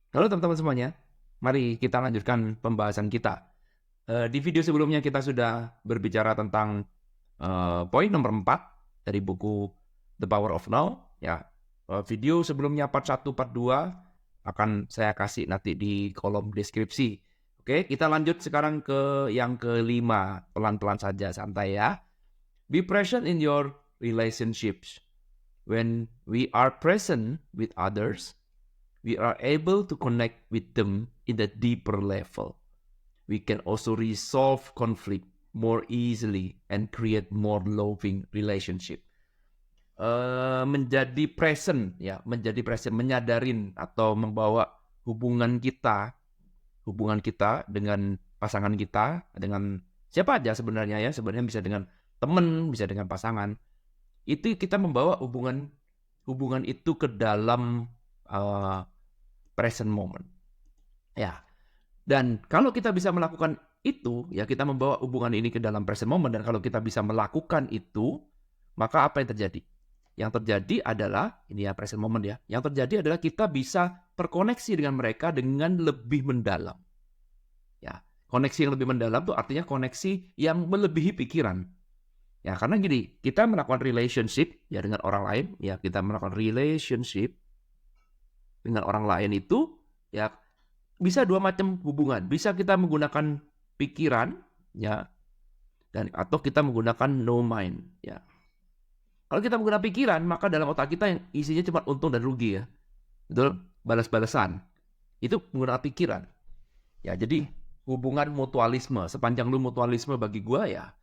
Halo teman-teman semuanya, mari kita lanjutkan pembahasan kita. Di video sebelumnya kita sudah berbicara tentang poin nomor 4 dari buku The Power of Now. Ya, video sebelumnya part 1, part 2 akan saya kasih nanti di kolom deskripsi. Oke, kita lanjut sekarang ke yang kelima, pelan-pelan saja, santai ya. Be present in your relationships. When we are present with others, we are able to connect with them in a deeper level. We can also resolve conflict more easily and create more loving relationship. Menjadi present, menyadarin atau membawa hubungan kita dengan pasangan kita, dengan siapa aja sebenarnya ya, sebenarnya bisa dengan teman, bisa dengan pasangan. Itu kita membawa hubungan itu ke dalam uh, present moment. Ya. Dan kalau kita bisa melakukan itu, ya kita membawa hubungan ini ke dalam present moment, dan kalau kita bisa melakukan itu, maka apa yang terjadi? Yang terjadi adalah, ini ya present moment ya, yang terjadi adalah kita bisa terkoneksi dengan mereka dengan lebih mendalam. Ya, koneksi yang lebih mendalam itu artinya koneksi yang melebihi pikiran. Ya, karena gini, kita melakukan relationship ya dengan orang lain, ya kita melakukan relationship dengan orang lain itu, ya bisa dua macam hubungan. Bisa kita menggunakan pikiran, ya, dan atau kita menggunakan no mind, ya. Kalau kita menggunakan pikiran, maka dalam otak kita yang isinya cuma untung dan rugi, ya. Betul? Balas-balasan. Itu menggunakan pikiran. Ya, jadi hubungan mutualisme. Sepanjang lu mutualisme bagi gua ya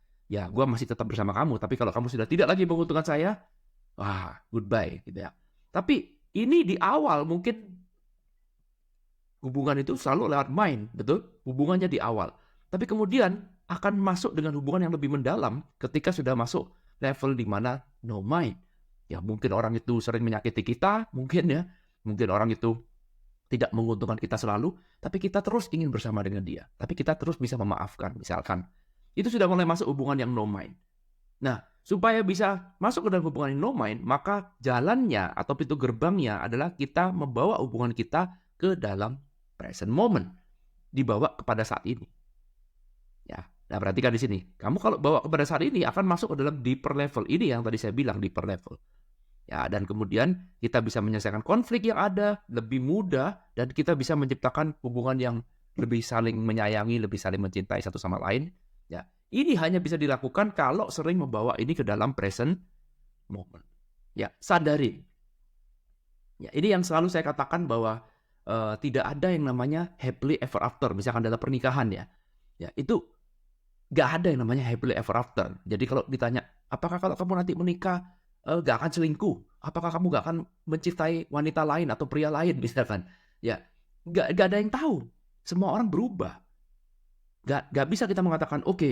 gua masih tetap bersama kamu. Tapi kalau kamu sudah tidak lagi menguntungkan saya, wah, goodbye, gitu ya. Tapi ini di awal mungkin hubungan itu selalu lewat mind, betul? Hubungannya di awal. Tapi kemudian akan masuk dengan hubungan yang lebih mendalam ketika sudah masuk level di mana no mind. Ya mungkin orang itu sering menyakiti kita, mungkin ya. Mungkin orang itu tidak menguntungkan kita selalu, tapi kita terus ingin bersama dengan dia. Tapi kita terus bisa memaafkan, misalkan. Itu sudah mulai masuk hubungan yang no mind. Nah, supaya bisa masuk ke dalam hubungan yang no mind, maka jalannya atau pintu gerbangnya adalah kita membawa hubungan kita ke dalam present moment, dibawa kepada saat ini. Ya, nah perhatikan di sini. Kamu kalau bawa kepada saat ini akan masuk ke dalam deeper level. Ini yang tadi saya bilang deeper level. Ya, dan kemudian kita bisa menyelesaikan konflik yang ada lebih mudah dan kita bisa menciptakan hubungan yang lebih saling menyayangi, lebih saling mencintai satu sama lain. Ya, ini hanya bisa dilakukan kalau sering membawa ini ke dalam present moment. Ya, sadari. Ya, ini yang selalu saya katakan bahwa tidak ada yang namanya happily ever after, misalkan dalam pernikahan ya. Ya, itu nggak ada yang namanya happily ever after. Jadi kalau ditanya, apakah kalau kamu nanti menikah nggak akan selingkuh? Apakah kamu nggak akan mencintai wanita lain atau pria lain misalkan? Ya, nggak ada yang tahu. Semua orang berubah. Nggak bisa kita mengatakan, oke,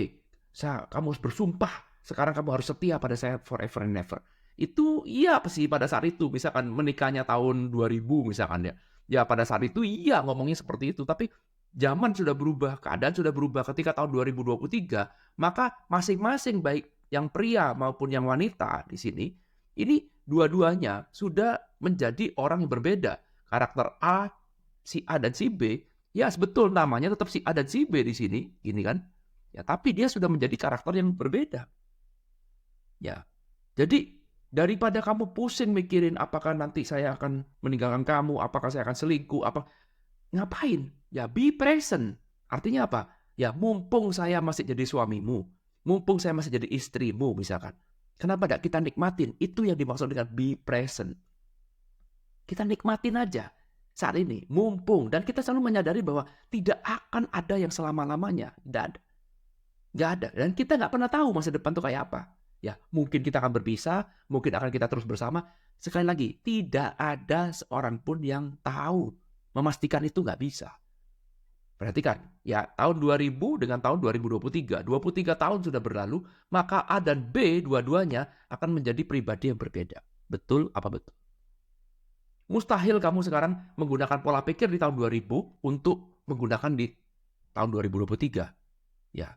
kamu harus bersumpah, sekarang kamu harus setia pada saya forever and never. Itu iya apa sih pada saat itu, misalkan menikahnya tahun 2000 misalkan ya. Ya pada saat itu iya ngomongnya seperti itu, tapi zaman sudah berubah, keadaan sudah berubah ketika tahun 2023, maka masing-masing baik yang pria maupun yang wanita di sini, ini dua-duanya sudah menjadi orang yang berbeda. Karakter A, si A dan si B, ya betul namanya tetap si A dan si B di sini, gini kan? Ya, tapi dia sudah menjadi karakter yang berbeda. Ya. Jadi daripada kamu pusing mikirin apakah nanti saya akan meninggalkan kamu, apakah saya akan selingkuh, ngapain? Ya be present. Artinya apa? Ya mumpung saya masih jadi suamimu, mumpung saya masih jadi istrimu misalkan. Kenapa tidak kita nikmatin? Itu yang dimaksud dengan be present. Kita nikmatin aja saat ini, mumpung. Dan kita selalu menyadari bahwa tidak akan ada yang selama-lamanya. Tidak ada. Nggak ada. Dan kita nggak pernah tahu masa depan itu kayak apa. Ya, mungkin kita akan berpisah, mungkin akan kita terus bersama. Sekali lagi, tidak ada seorang pun yang tahu. Memastikan itu nggak bisa. Perhatikan, ya tahun 2000 dengan tahun 2023. 23 tahun sudah berlalu, maka A dan B dua-duanya akan menjadi pribadi yang berbeda. Betul apa betul? Mustahil kamu sekarang menggunakan pola pikir di tahun 2000 untuk menggunakan di tahun 2023. Ya,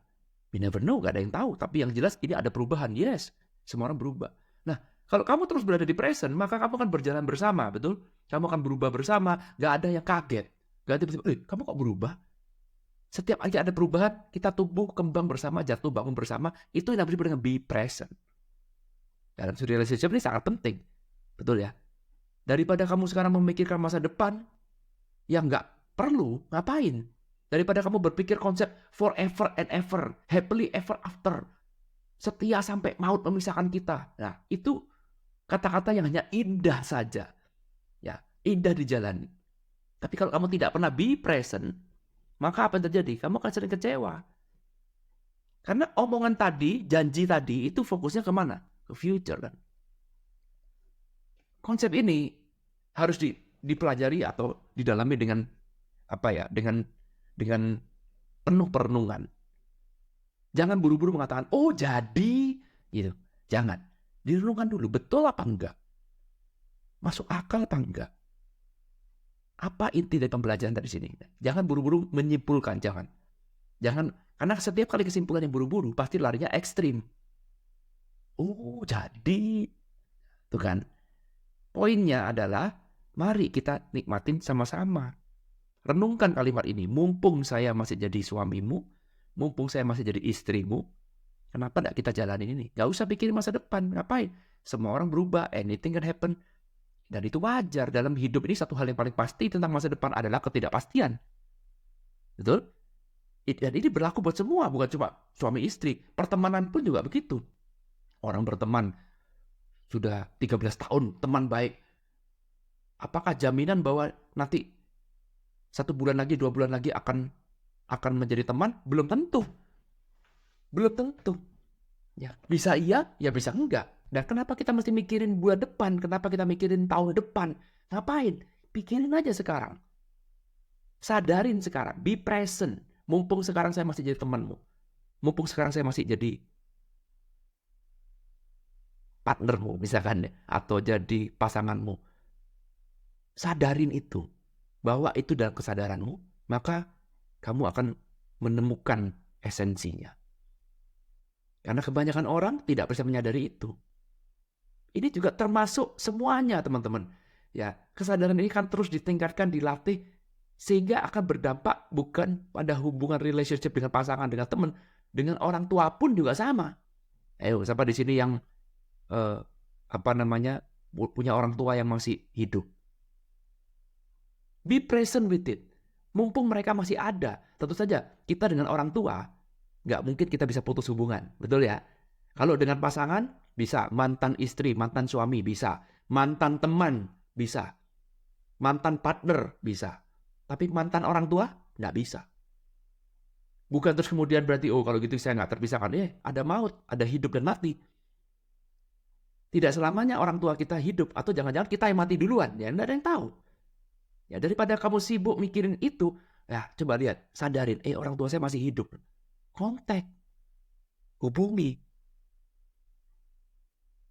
we never know, gak ada yang tahu. Tapi yang jelas ini ada perubahan. Yes, semua orang berubah. Nah, kalau kamu terus berada di present, maka kamu akan berjalan bersama, betul? Kamu akan berubah bersama, gak ada yang kaget. Nggak tiba-tiba, kamu kok berubah? Setiap kali ada perubahan, kita tumbuh, kembang bersama, jatuh, bangun bersama. Itu yang disebut dengan be present. Dalam relationship ini sangat penting. Betul ya? Daripada kamu sekarang memikirkan masa depan yang nggak perlu, ngapain? Daripada kamu berpikir konsep forever and ever, happily ever after, setia sampai maut memisahkan kita. Nah, itu kata-kata yang hanya indah saja. Ya, indah dijalani. Tapi kalau kamu tidak pernah be present, maka apa yang terjadi? Kamu akan sering kecewa. Karena omongan tadi, janji tadi, itu fokusnya kemana? Ke future kan. Konsep ini harus dipelajari atau didalami dengan dengan penuh perenungan. Jangan buru-buru mengatakan, oh jadi, gitu. Jangan. Direnungkan dulu, betul apa enggak? Masuk akal apa enggak? Apa inti dari pembelajaran dari sini? Jangan buru-buru menyimpulkan, jangan. Karena setiap kali kesimpulan yang buru-buru, pasti larinya ekstrim. Oh, jadi. Tuh kan. Poinnya adalah, mari kita nikmatin sama-sama. Renungkan kalimat ini, mumpung saya masih jadi suamimu, mumpung saya masih jadi istrimu, kenapa tidak kita jalanin ini? Gak usah pikirin masa depan, ngapain? Semua orang berubah, anything can happen. Dan itu wajar. Dalam hidup ini satu hal yang paling pasti tentang masa depan adalah ketidakpastian. Betul? Dan ini berlaku buat semua, bukan cuma suami istri. Pertemanan pun juga begitu. Orang berteman sudah 13 tahun, teman baik. Apakah jaminan bahwa nanti 1 bulan lagi, 2 bulan lagi akan menjadi teman? Belum tentu. Belum tentu. Ya, bisa iya, ya bisa enggak. Dan kenapa kita mesti mikirin bulan depan? Kenapa kita mikirin tahun depan? Ngapain? Pikirin aja sekarang. Sadarin sekarang. Be present. Mumpung sekarang saya masih jadi temanmu. Mumpung sekarang saya masih jadi partnermu misalkan ya. Atau jadi pasanganmu. Sadarin itu. Bahwa itu dalam kesadaranmu. Maka kamu akan menemukan esensinya. Karena kebanyakan orang tidak bisa menyadari itu. Ini juga termasuk semuanya teman-teman. Ya, kesadaran ini kan terus ditingkatkan, dilatih, sehingga akan berdampak bukan pada hubungan relationship dengan pasangan, dengan teman, dengan orang tua pun juga sama. Ayo, siapa di sini yang punya orang tua yang masih hidup? Be present with it. Mumpung mereka masih ada. Tentu saja kita dengan orang tua nggak mungkin kita bisa putus hubungan, betul ya? Kalau dengan pasangan bisa, mantan istri, mantan suami bisa, mantan teman bisa, mantan partner bisa, tapi mantan orang tua nggak bisa. Bukan terus kemudian berarti kalau gitu saya nggak terpisahkan. Ada maut, ada hidup dan mati. Tidak selamanya orang tua kita hidup, atau jangan-jangan kita yang mati duluan, ya nggak ada yang tahu. Ya daripada kamu sibuk mikirin itu, ya coba lihat, sadarin, orang tua saya masih hidup. Kontak, hubungi.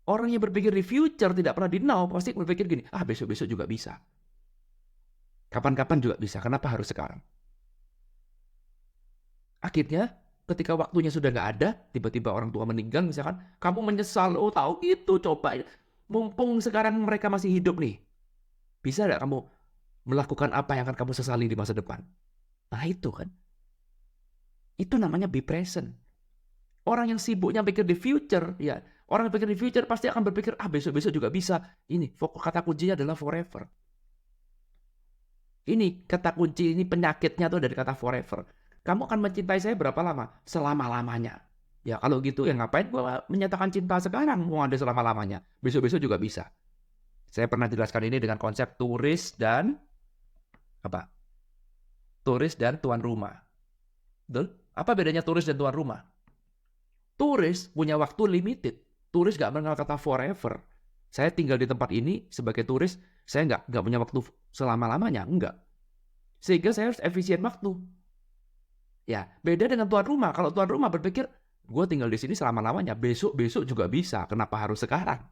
Orang yang berpikir di future tidak pernah di now, pasti berpikir gini, besok-besok juga bisa. Kapan-kapan juga bisa, kenapa harus sekarang? Akhirnya, ketika waktunya sudah nggak ada, tiba-tiba orang tua meninggal misalkan, kamu menyesal, tahu gitu, coba. Mumpung sekarang mereka masih hidup nih, bisa nggak kamu melakukan apa yang akan kamu sesali di masa depan? Nah itu kan. Itu namanya be present. Orang yang sibuknya pikir di future, ya orang yang pikir di future pasti akan berpikir, besok-besok juga bisa. Ini kata kuncinya adalah forever. Ini kata kunci, ini penyakitnya tuh dari kata forever. Kamu akan mencintai saya berapa lama? Selama-lamanya. Ya kalau gitu, ngapain gua menyatakan cinta sekarang? Mau ada selama-lamanya. Besok-besok juga bisa. Saya pernah jelaskan ini dengan konsep turis dan turis dan tuan rumah. Betul? Apa bedanya turis dan tuan rumah? Turis punya waktu limited. Turis gak mengenal kata forever. Saya tinggal di tempat ini sebagai turis, saya gak punya waktu selama-lamanya. Enggak. Sehingga saya harus efisien waktu. Ya, beda dengan tuan rumah. Kalau tuan rumah berpikir, gue tinggal di sini selama-lamanya. Besok-besok juga bisa. Kenapa harus sekarang?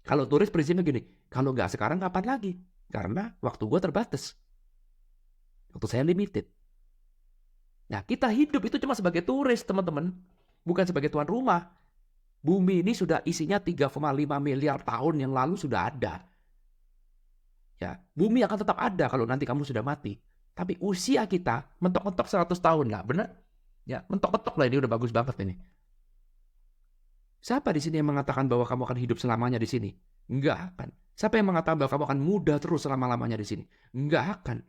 Kalau turis prinsipnya gini, kalau gak sekarang kapan lagi? Karena waktu gue terbatas. Waktu saya limited. Nah, kita hidup itu cuma sebagai turis, teman-teman. Bukan sebagai tuan rumah. Bumi ini sudah isinya 3,5 miliar tahun yang lalu sudah ada. Ya, bumi akan tetap ada kalau nanti kamu sudah mati. Tapi usia kita mentok-mentok 100 tahun lah, benar? Ya, mentok-mentok lah, ini udah bagus banget ini. Siapa di sini yang mengatakan bahwa kamu akan hidup selamanya di sini? Enggak akan. Siapa yang mengatakan bahwa kamu akan muda terus selama-lamanya di sini? Enggak akan.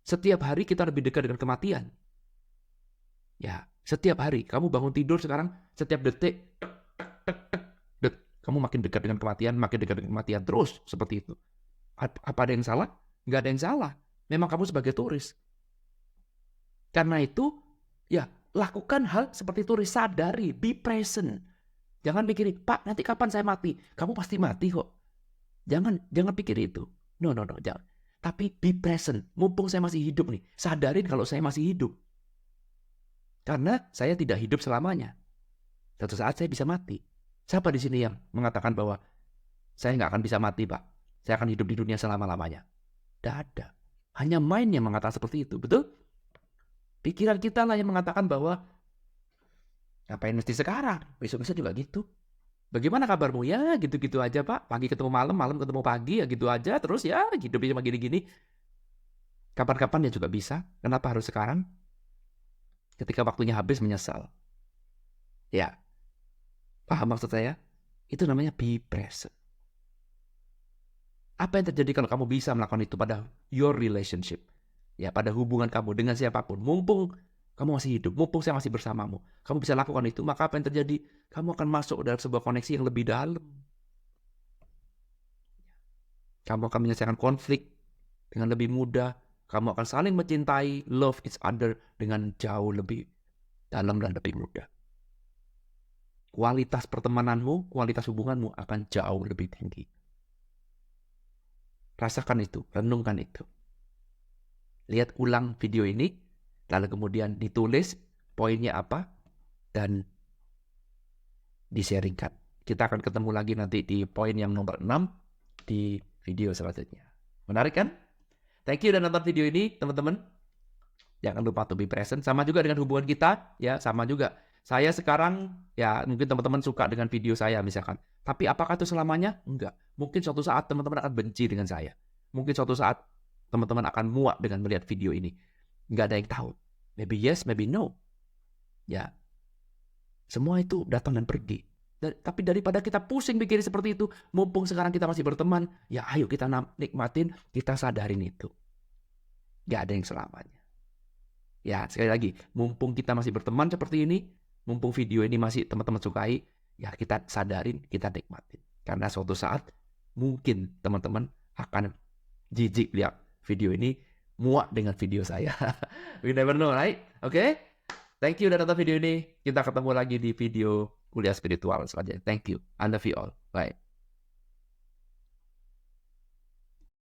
Setiap hari kita lebih dekat dengan kematian. Ya, setiap hari. Kamu bangun tidur sekarang, setiap detik, kamu makin dekat dengan kematian, makin dekat dengan kematian. Terus, seperti itu. Apa ada yang salah? Nggak ada yang salah. Memang kamu sebagai turis. Karena itu, ya, lakukan hal seperti turis. Sadari, be present. Jangan pikirin, Pak, nanti kapan saya mati? Kamu pasti mati kok. Jangan pikir itu. No, jangan. Tapi be present. Mumpung saya masih hidup nih. Sadarin kalau saya masih hidup. Karena saya tidak hidup selamanya. Suatu saat saya bisa mati. Siapa di sini yang mengatakan bahwa saya nggak akan bisa mati, Pak? Saya akan hidup di dunia selama-lamanya. Tidak ada. Hanya mind yang mengatakan seperti itu. Betul? Pikiran kita lah yang mengatakan bahwa ngapain mesti sekarang? Besok-besok juga gitu. Bagaimana kabarmu? Ya gitu-gitu aja, Pak. Pagi ketemu malam, malam ketemu pagi, ya gitu aja. Terus ya hidupnya cuma gini-gini. Kapan-kapan ya juga bisa. Kenapa harus sekarang? Ketika waktunya habis menyesal. Ya. Paham maksud saya? Itu namanya be present. Apa yang terjadi kalau kamu bisa melakukan itu pada your relationship? Ya, pada hubungan kamu dengan siapapun. Mumpung kamu masih hidup, mumpung saya masih bersamamu. Kamu bisa lakukan itu, maka apa yang terjadi? Kamu akan masuk dalam sebuah koneksi yang lebih dalam. Kamu akan menyelesaikan konflik dengan lebih mudah. Kamu akan saling mencintai, love each other dengan jauh lebih dalam dan lebih mudah. Kualitas pertemananmu, kualitas hubunganmu akan jauh lebih tinggi. Rasakan itu, renungkan itu. Lihat ulang video ini, lalu kemudian ditulis poinnya apa, dan di-sharingkan. Kita akan ketemu lagi nanti di poin yang nomor 6 di video selanjutnya. Menarik kan? Thank you udah nonton video ini, teman-teman. Jangan lupa to be present. Sama juga dengan hubungan kita, ya sama juga. Saya sekarang, ya mungkin teman-teman suka dengan video saya misalkan. Tapi apakah itu selamanya? Enggak. Mungkin suatu saat teman-teman akan benci dengan saya. Mungkin suatu saat teman-teman akan muak dengan melihat video ini. Nggak ada yang tahu. Maybe yes, maybe no. Ya. Semua itu datang dan pergi. Tapi daripada kita pusing pikirin seperti itu, mumpung sekarang kita masih berteman, ya ayo kita nikmatin, kita sadarin itu. Nggak ada yang selamanya. Ya, sekali lagi, mumpung kita masih berteman seperti ini, mumpung video ini masih teman-teman sukai, ya kita sadarin, kita nikmatin. Karena suatu saat, mungkin teman-teman akan jijik lihat video ini, muak dengan video saya. We never know, right? Oke? Thank you udah nonton video ini. Kita ketemu lagi di video kuliah spiritual selanjutnya. Thank you. I love you all. Bye.